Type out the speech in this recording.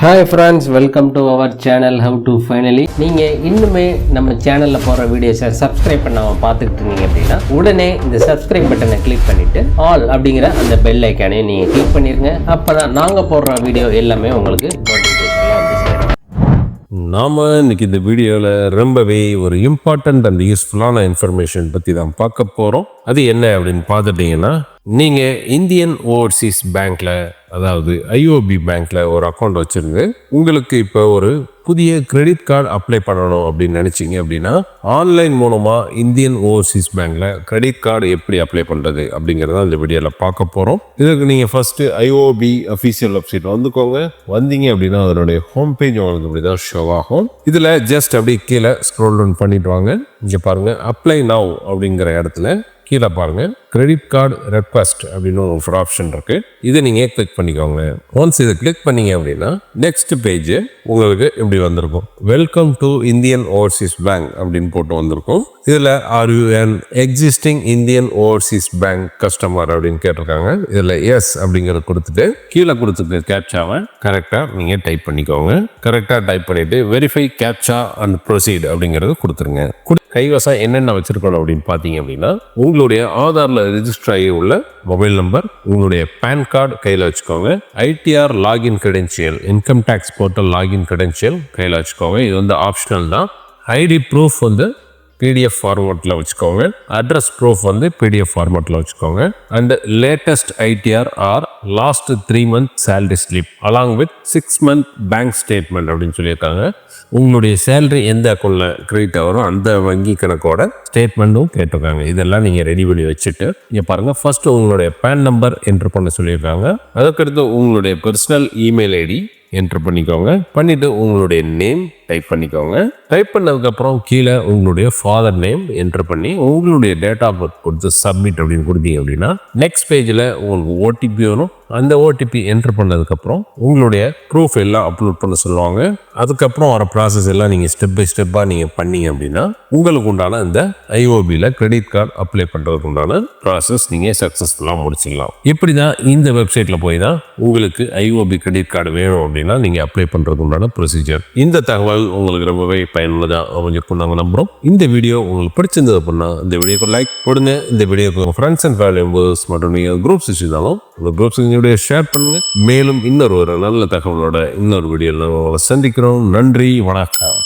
Hi friends, welcome to our channel How to Finally. நீங்கள் இன்னுமே நம்ம சேனலில் போகிற வீடியோஸை சப்ஸ்கிரைப் பண்ணாமல் பார்த்துக்கிட்டு இருந்தீங்க அப்படின்னா உடனே இந்த சப்ஸ்கிரைப் பட்டனை கிளிக் பண்ணிவிட்டு ஆல் அப்படிங்கிற அந்த பெல் ஐக்கானையும் நீங்கள் கிளிக் பண்ணிடுங்க. அப்போ தான் நாங்கள் போடுற வீடியோ எல்லாமே உங்களுக்கு நோட்டிஃபிகேஷனில் வந்து சேரும். நாம் இன்னைக்கு இந்த வீடியோவில் ரொம்பவே ஒரு இம்பார்ட்டண்ட் அண்ட் யூஸ்ஃபுல்லான இன்ஃபர்மேஷன் பற்றி தான் பார்க்க போகிறோம். அது என்ன அப்படின்னு பார்த்துட்டிங்கன்னா, நீங்கள் இந்தியன் ஓவர்சீஸ் பேங்க்கில் அதாவது IOB பேங்க்கில் ஒரு அக்கௌண்ட் வச்சுருந்து உங்களுக்கு இப்போ ஒரு புதிய கிரெடிட் கார்டு அப்ளை பண்ணணும் அப்படின்னு நினச்சிங்க அப்படின்னா ஆன்லைன் மூலமாக இந்தியன் ஓவர்சீஸ் பேங்க்கில் கிரெடிட் கார்டு எப்படி அப்ளை பண்ணுறது அப்படிங்கிறத இந்த வீடியோவில் பார்க்க போகிறோம். இதுக்கு நீங்கள் ஃபஸ்ட்டு IOB அஃபீஷியல் வெப்சைட் வந்துக்கோங்க. வந்தீங்க அப்படின்னா அதனுடைய ஹோம் பேஜ் உங்களுக்கு இப்படி தான் ஷோ ஆகும். இதில் ஜஸ்ட் அப்படியே கீழே ஸ்க்ரோல் டவுன் பண்ணிட்டு வாங்க. இங்கே பாருங்கள், அப்ளை நவ் அப்படிங்கிற இடத்துல கீழே பாருங்கள் கிரெடிட் கார்டு ரெக்வஸ்ட் அப்படின்னு ஒரு ஆப்ஷன் இருக்குது. இதை நீங்கள் கிளிக் பண்ணிக்கோங்க. ஒன்ஸ் இதை கிளிக் பண்ணீங்க அப்படின்னா நெக்ஸ்ட் பேஜ் உங்களுக்கு இப்படி வந்திருக்கும். Welcome to Indian Overseas bank அப்படின்னு போட்டு வந்திருக்கும். இதில் are you an existing Indian Overseas bank customer அப்படின்னு கேட்டிருக்காங்க. இதில் எஸ் அப்படிங்கிறத கொடுத்துட்டு கீழே கொடுத்துட்டு கேப்சாவை கரெக்டாக நீங்கள் டைப் பண்ணிக்கோங்க. கரெக்டாக டைப் பண்ணிவிட்டு வெரிஃபை கேப்சா அண்ட் ப்ரொசீட் அப்படிங்கிறது கொடுத்துருங்க. கைவசம் என்னென்ன வச்சிருக்கணும் அப்படின்னு பார்த்தீங்க அப்படின்னா, உங்களுடைய ஆதாரில் ரெஜிஸ்டர் ஆகி உள்ள மொபைல் நம்பர், உங்களுடைய பேன் கார்டு கையில் வச்சுக்கோங்க. ITR login credential, income tax portal login credential கையில் வச்சுக்கோங்க. இது வந்து ஆப்ஷனல் தான். ஐடி ப்ரூஃப் வந்து PDF ஃபார்மேட்டில் வச்சுக்கோங்க. அட்ரஸ் ப்ரூஃப் வந்து PDF ஃபார்மேட்டில் வச்சுக்கோங்க. And latest ITR or last 3 month salary slip along with 6 month bank statement அப்படின்னு சொல்லியிருக்காங்க. உங்களுடைய சேலரி எந்த அக்கௌண்ட்டில் கிரெடிட் ஆகிறோம் அந்த வங்கி கணக்கோட ஸ்டேட்மெண்ட்டும் கேட்டிருக்காங்க. இதெல்லாம் நீங்கள் ரெடி பண்ணி வச்சுட்டு இங்கே பாருங்கள், ஃபர்ஸ்ட் உங்களுடைய பேன் நம்பர் என்ட்ரு பண்ண சொல்லியிருக்காங்க. அதுக்கடுத்து உங்களுடைய பர்சனல் இமெயில் ஐடி என்ட்ரு பண்ணிக்கோங்க. பண்ணிவிட்டு உங்களுடைய நேம் டைப் பண்ணிக்கோங்க. டைப் பண்ணதுக்கப்புறம் கீழே உங்களுடைய ஃபாதர் நேம் என்ட்ரு பண்ணி உங்களுடைய டேட் ஆஃப் பர்த் கொடுத்து சப்மிட் அப்படின்னு கொடுத்தீங்க அப்படின்னா நெக்ஸ்ட் பேஜில் உங்களுக்கு OTP வரும். அந்த OTP என்ட்ரு பண்ணதுக்கப்புறம் உங்களுடைய ப்ரூஃப் எல்லாம் அப்லோட் பண்ண சொல்லுவாங்க. அதுக்கப்புறம் வர ப்ராசஸ் எல்லாம் நீங்கள் ஸ்டெப் பை ஸ்டெப்பாக நீங்கள் பண்ணீங்க அப்படின்னா உங்களுக்கு உண்டான இந்த IOBயில் கிரெடிட் கார்டு அப்ளை பண்ணுறதுக்கு உண்டான ப்ராசஸ் நீங்கள் சக்ஸஸ்ஃபுல்லாக முடிச்சிடலாம். இப்படி தான் இந்த வெப்சைட்டில் போய் தான் உங்களுக்கு IOB கிரெடிட் கார்டு வேணும் அப்படின்னா நீங்கள் அப்ளை பண்ணுறதுக்கு உண்டான ப்ரொசீஜர். இந்த தகவல் உங்களுக்கு ரொம்பவே பயனுள்ளதாக அமைஞ்சிருக்கும் நாங்கள் நம்புகிறோம். இந்த வீடியோ உங்களுக்கு பிடிச்சிருந்தது அப்படின்னா இந்த வீடியோக்கு லைக் கொடுங்க. இந்த வீடியோக்கு ஃப்ரெண்ட்ஸ் அண்ட் ஃபேமிலி மெம்பர்ஸ் மற்றும் நீங்கள் குரூப்ஸ் வச்சுருந்தாலும் உங்கள் குரூப்ஸ் வீடியோ ஷேர் பண்ணுங்கள். மேலும் இன்னொரு நல்ல தகவலோட இன்னொரு வீடியோவில் உங்களை சந்திக்கிறோம். நன்றி, வணக்கம்.